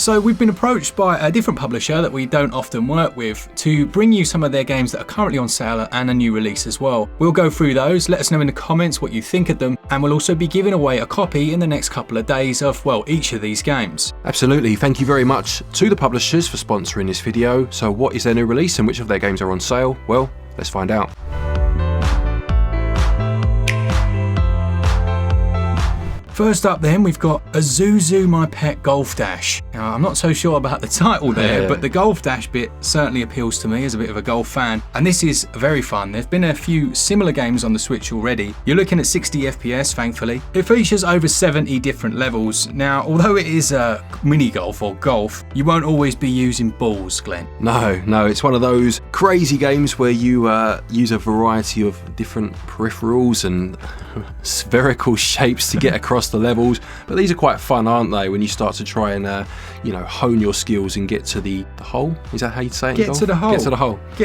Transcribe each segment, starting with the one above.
So we've been approached by a different publisher that we don't often work with to bring you some of their games that are currently on sale and a new release as well. We'll go through those, let us know in the comments what you think of them, and we'll also be giving away a copy in the next couple of days of, well, each of these games. Absolutely, thank you very much to the publishers for sponsoring this video. So what is their new release and which of their games are on sale? Well, let's find out. First up then, we've got Uzzuzzu My Pet Golf Dash. Now, I'm not so sure about the title there, but the Golf Dash bit certainly appeals to me as a bit of a golf fan. And this is very fun. There've been a few similar games on the Switch already. You're looking at 60 FPS, thankfully. It features over 70 different levels. Now, although it is a mini golf or golf, you won't always be using balls, Glenn. No, it's one of those crazy games where you use a variety of different peripherals and spherical shapes to get across the levels, but these are quite fun, aren't they, when you start to try and hone your skills and get to the hole. Is that how you'd say it? Get to the hole. Get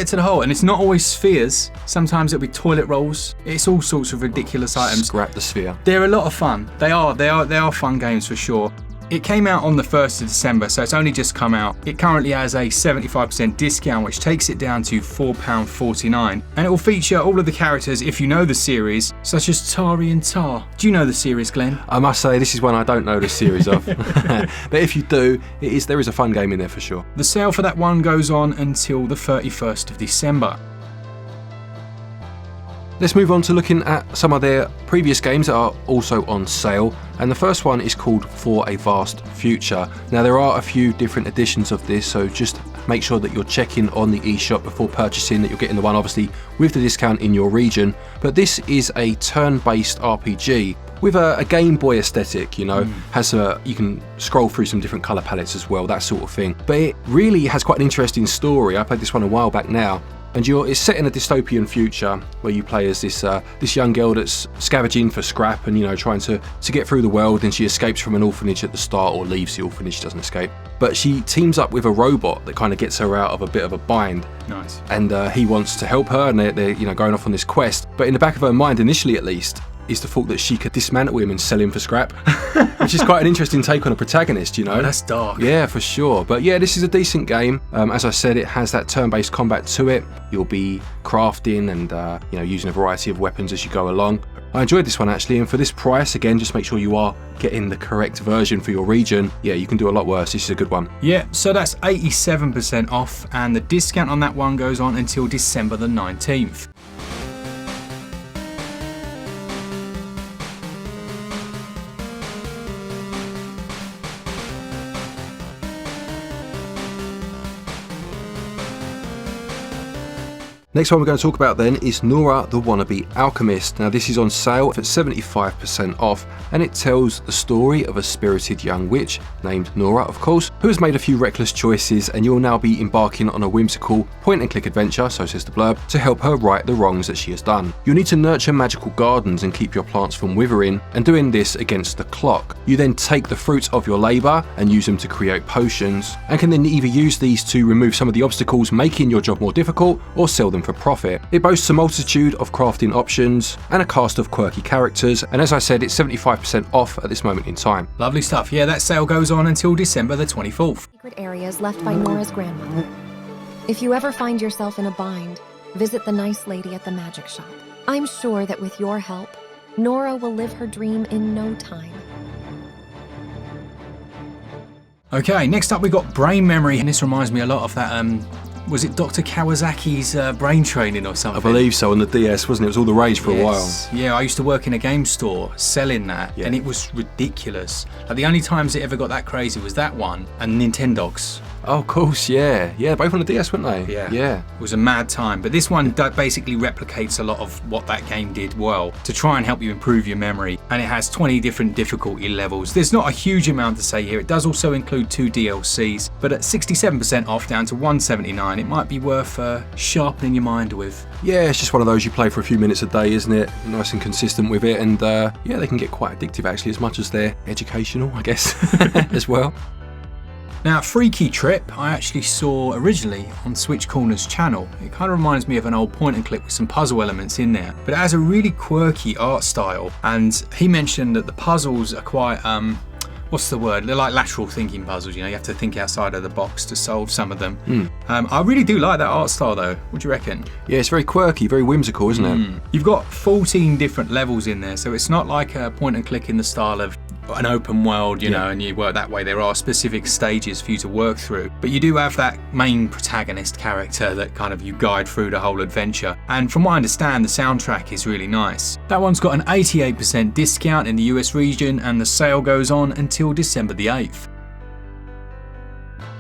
to the hole. And it's not always spheres. Sometimes it'll be toilet rolls. It's all sorts of ridiculous items. Scrap the sphere. They're a lot of fun. They are fun games for sure. It came out on the 1st of December, so it's only just come out. It currently has a 75% discount, which takes it down to £4.49. And it will feature all of the characters, if you know the series, such as Tari and Tar. Do you know the series, Glenn? I must say, this is one I don't know the series of. But if you do, there is a fun game in there for sure. The sale for that one goes on until the 31st of December. Let's move on to looking at some of their previous games that are also on sale, and the first one is called For a Vast Future. Now there are a few different editions of this, so just make sure that you're checking on the eShop before purchasing that you're getting the one obviously with the discount in your region. But this is a turn-based RPG with a Game Boy aesthetic, you can scroll through some different colour palettes as well, that sort of thing. But it really has quite an interesting story. I played this one a while back now. And it's set in a dystopian future where you play as this young girl that's scavenging for scrap and trying to get through the world, and she escapes from an orphanage at the start, or leaves the orphanage, doesn't escape. But she teams up with a robot that kind of gets her out of a bit of a bind. Nice. And he wants to help her, and they're going off on this quest. But in the back of her mind, initially at least, is the thought that she could dismantle him and sell him for scrap, which is quite an interesting take on a protagonist, Oh, that's dark. Yeah, for sure. But yeah, this is a decent game. As I said, it has that turn-based combat to it. You'll be crafting and using a variety of weapons as you go along. I enjoyed this one actually, and for this price, again, just make sure you are getting the correct version for your region. Yeah, you can do a lot worse. This is a good one. Yeah, so that's 87% off, and the discount on that one goes on until December the 19th. Next one we're going to talk about then is Nora the Wannabe Alchemist. Now this is on sale at 75% off, and it tells the story of a spirited young witch, named Nora of course, who has made a few reckless choices, and you'll now be embarking on a whimsical point-and-click adventure, so says the blurb, to help her right the wrongs that she has done. You'll need to nurture magical gardens and keep your plants from withering, and doing this against the clock. You then take the fruits of your labour and use them to create potions, and can then either use these to remove some of the obstacles making your job more difficult, or sell them for profit. It boasts a multitude of crafting options and a cast of quirky characters, and as I said, it's 75% off at this moment in time. Lovely stuff. Yeah, that sale goes on until December the 24th. Secret areas left by Nora's grandmother. If you ever find yourself in a bind, visit the nice lady at the magic shop. I'm sure that with your help, Nora will live her dream in no time. Okay, next up we got Brain Memory, and this reminds me a lot of that was it Dr. Kawasaki's brain training or something? I believe so, on the DS, wasn't it? It was all the rage for a while. Yeah, I used to work in a game store selling that, and it was ridiculous. Like, the only times it ever got that crazy was that one and Nintendogs. Oh, of course, yeah. Yeah, both on the DS, weren't they? Yeah. It was a mad time. But this one basically replicates a lot of what that game did well to try and help you improve your memory. And it has 20 different difficulty levels. There's not a huge amount to say here. It does also include 2 DLCs, but at 67% off down to $179, it might be worth sharpening your mind with. Yeah, it's just one of those you play for a few minutes a day, isn't it? Nice and consistent with it. And yeah, they can get quite addictive actually, as much as they're educational, I guess, as well. Now, Freaky Trip, I actually saw originally on Switch Corner's channel. It kind of reminds me of an old point and click with some puzzle elements in there, but it has a really quirky art style, and he mentioned that the puzzles are quite, what's the word? They're like lateral thinking puzzles, you know, you have to think outside of the box to solve some of them. I really do like that art style though. What do you reckon? Yeah, it's very quirky, very whimsical, isn't it? You've got 14 different levels in there, so it's not like a point and click in the style of an open world, you know, and you work that way. There are specific stages for you to work through, but you do have that main protagonist character that kind of you guide through the whole adventure. And from what I understand, the soundtrack is really nice. That one's got an 88% discount in the US region, and the sale goes on until December the 8th.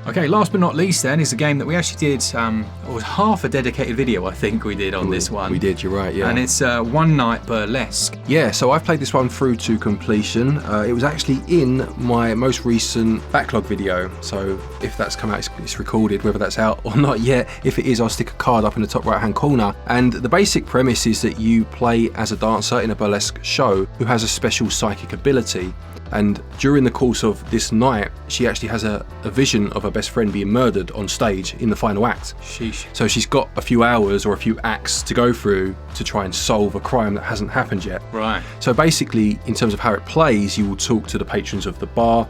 Okay, last but not least then is a game that we actually did, it was half a dedicated video I think we did on this one. We did, you're right, yeah. And it's One Night Burlesque. Yeah, so I've played this one through to completion. It was actually in my most recent backlog video, so if that's come out, it's recorded, whether that's out or not yet. If it is, I'll stick a card up in the top right hand corner. And the basic premise is that you play as a dancer in a burlesque show who has a special psychic ability. And during the course of this night, she actually has a vision of her best friend being murdered on stage in the final act. Sheesh. So she's got a few hours or a few acts to go through to try and solve a crime that hasn't happened yet. Right. So basically, in terms of how it plays, you will talk to the patrons of the bar.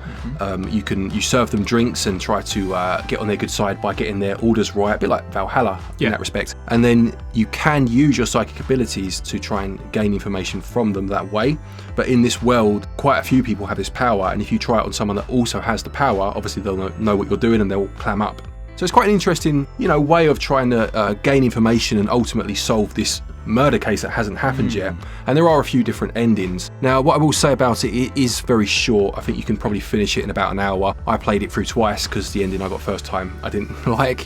You serve them drinks and try to get on their good side by getting their orders right, a bit like Valhalla in that respect. And then you can use your psychic abilities to try and gain information from them that way. But in this world, quite a few people have this power, and if you try it on someone that also has the power, obviously they'll know what you're doing and they'll clam up. So it's quite an interesting, way of trying to gain information and ultimately solve this murder case that hasn't happened yet. And there are a few different endings. Now, what I will say about it, it is very short. I think you can probably finish it in about an hour. I played it through twice because the ending I got first time I didn't like,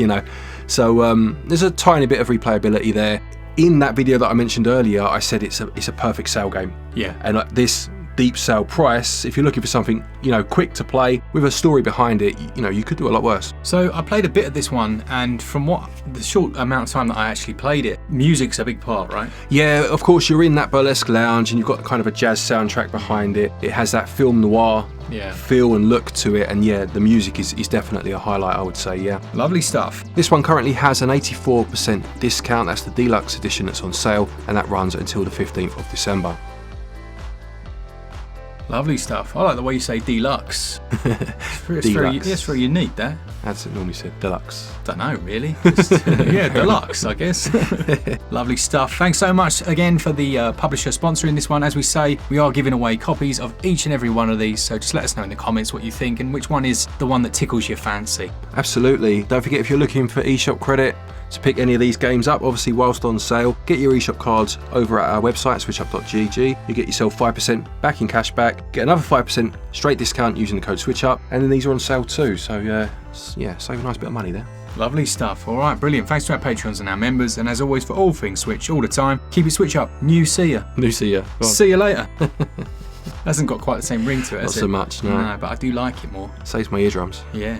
So there's a tiny bit of replayability there. In that video that I mentioned earlier, I said it's a perfect sale game. Yeah. And this deep sale price, if you're looking for something, quick to play with a story behind it, you could do a lot worse. So I played a bit of this one, and from the short amount of time that I actually played it, music's a big part, right? Yeah, of course, you're in that burlesque lounge and you've got kind of a jazz soundtrack behind it. It has that film noir feel and look to it, and the music is definitely a highlight, I would say, yeah. Lovely stuff. This one currently has an 84% discount. That's the deluxe edition that's on sale, and that runs until the 15th of December. Lovely stuff. I like the way you say deluxe. It's very unique, that. That's it normally said, deluxe. Don't know, really. Just, deluxe, I guess. Lovely stuff. Thanks so much again for the publisher sponsoring this one. As we say, we are giving away copies of each and every one of these, so just let us know in the comments what you think and which one is the one that tickles your fancy. Absolutely. Don't forget, if you're looking for eShop credit to pick any of these games up, obviously whilst on sale, get your eShop cards over at our website, switchup.gg. You get yourself 5% back in cash back, get another 5% straight discount using the code SwitchUp, and then these are on sale too, so save a nice bit of money there. Lovely stuff. All right, brilliant. Thanks to our patrons and our members, and as always, for all things Switch all the time, keep it Switch up. New see ya. See you later. Hasn't got quite the same ring to it, has it? Not so much, no. No, but I do like it more. Saves my eardrums. Yeah.